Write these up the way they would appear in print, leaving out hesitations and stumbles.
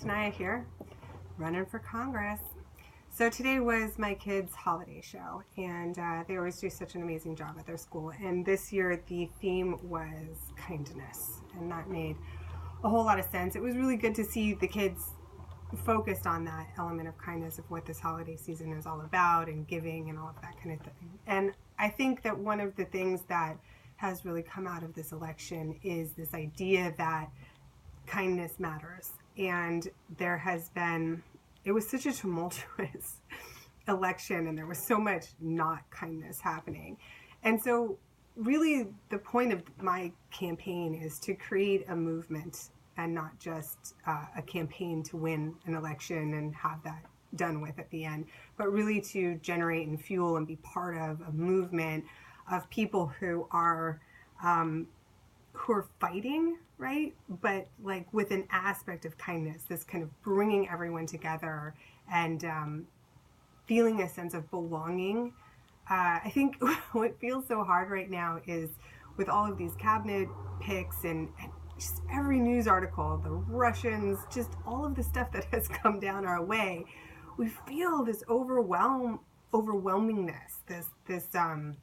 Tenaya here, running for Congress. So today was my kids' holiday show, and they always do such an amazing job at their school. And this year the theme was kindness, and that made a whole lot of sense. It was really good to see the kids focused on that element of kindness, of what this holiday season is all about, and giving and all of that kind of thing. And I think that one of the things that has really come out of this election is this idea that kindness matters. And there has been, it was such a tumultuous election, and there was so much not kindness happening. And so really the point of my campaign is to create a movement, and not just a campaign to win an election and have that done with at the end, but really to generate and fuel and be part of a movement of people who are fighting, right? But like with an aspect of kindness, this kind of bringing everyone together and feeling a sense of belonging. I think what feels so hard right now is with all of these cabinet picks and just every news article, the Russians, just all of the stuff that has come down our way, we feel this overwhelmingness, this I don't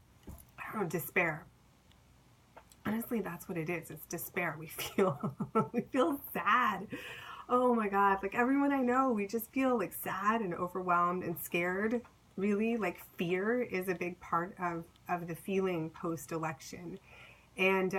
know, despair. Honestly, that's what it is. It's despair. We feel sad. Oh my God. Like everyone I know, we just feel like sad and overwhelmed and scared. Really, like fear is a big part of the feeling post-election. And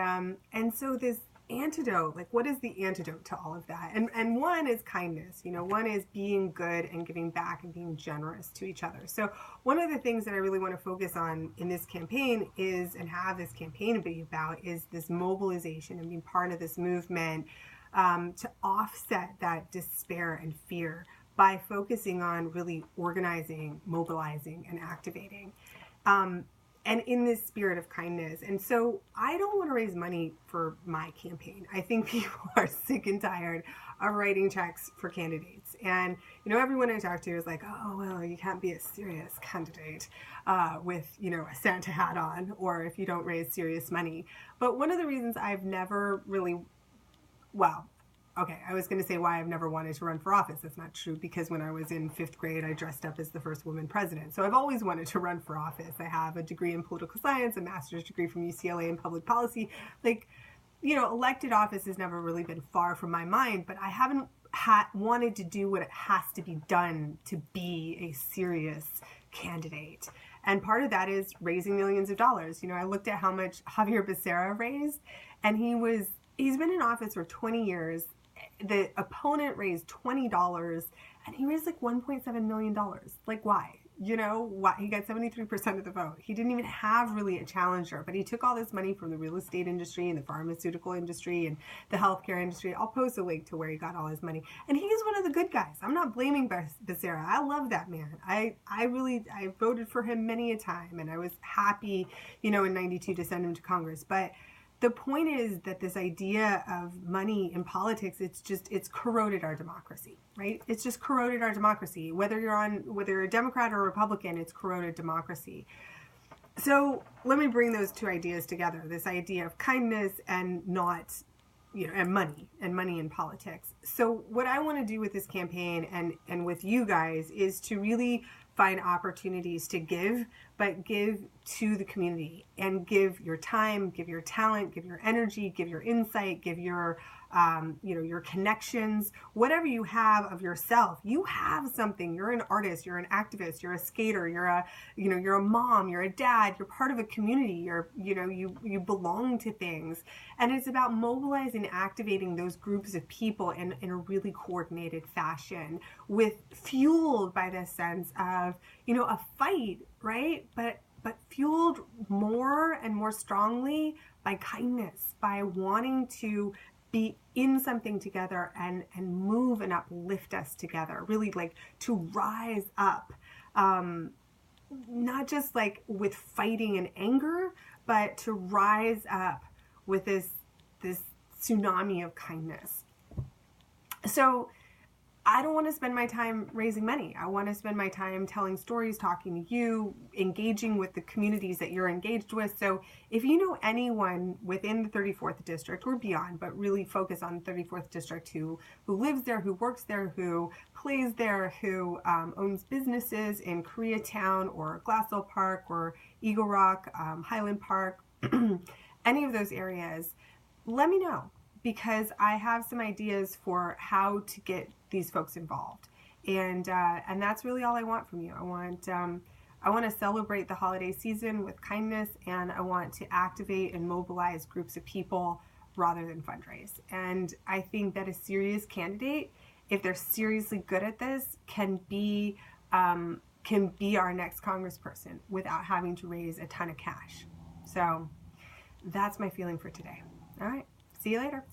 so this antidote, like what is the antidote to all of that? And one is kindness. You know, one is being good and giving back and being generous to each other. So one of the things that I really want to focus on in this campaign is, and have this campaign be about, is this mobilization and being part of this movement to offset that despair and fear by focusing on really organizing, mobilizing, and activating. And in this spirit of kindness. And so I don't want to raise money for my campaign. I think people are sick and tired of writing checks for candidates. And, you know, everyone I talk to is like, oh, well, you can't be a serious candidate with, you know, a Santa hat on, or if you don't raise serious money. But one of the reasons I've never really, I was going to say why I've never wanted to run for office. That's not true, because when I was in 5th grade, I dressed up as the first woman president. So I've always wanted to run for office. I have a degree in political science, a master's degree from UCLA in public policy. Like, you know, elected office has never really been far from my mind, but I haven't wanted to do what it has to be done to be a serious candidate. And part of that is raising millions of dollars. You know, I looked at how much Xavier Becerra raised, and he's been in office for 20 years. The opponent raised $20 and he raised like $1.7 million. Like, why? You know, why? He got 73% of the vote. He didn't even have really a challenger, but he took all this money from the real estate industry and the pharmaceutical industry and the healthcare industry. I'll post a link to where he got all his money. And he's one of the good guys. I'm not blaming Becerra. I love that man. I voted for him many a time, and I was happy, you know, in 92 to send him to Congress. But the point is that this idea of money in politics, it's corroded our democracy, right? It's just corroded our democracy. Whether you're a Democrat or a Republican, it's corroded democracy. So let me bring those two ideas together, this idea of kindness and not, you know, and money in politics. So what I want to do with this campaign and with you guys is to really find opportunities to give, but give to the community, and give your time, give your talent, give your energy, give your insight, give your, your connections, whatever you have of yourself. You have something. You're an artist, you're an activist, you're a skater, you're a mom, you're a dad, you're part of a community, you belong to things. And it's about mobilizing, activating those groups of people in a really coordinated fashion, fueled by this sense of, a fight, right? But fueled more and more strongly by kindness, by wanting to be in something together and move and uplift us together, really like to rise up, not just like with fighting and anger, but to rise up with this tsunami of kindness. So I don't want to spend my time raising money. I want to spend my time telling stories, talking to you, engaging with the communities that you're engaged with. So if you know anyone within the 34th district or beyond, but really focus on the 34th district who lives there, who works there, who plays there, who owns businesses in Koreatown or Glassell Park or Eagle Rock, Highland Park, any of those areas, let me know, because I have some ideas for how to get these folks involved, and that's really all I want from you. I want to celebrate the holiday season with kindness, and I want to activate and mobilize groups of people rather than fundraise. And I think that a serious candidate, if they're seriously good at this, can be our next congressperson without having to raise a ton of cash. So that's my feeling for today. All right, see you later.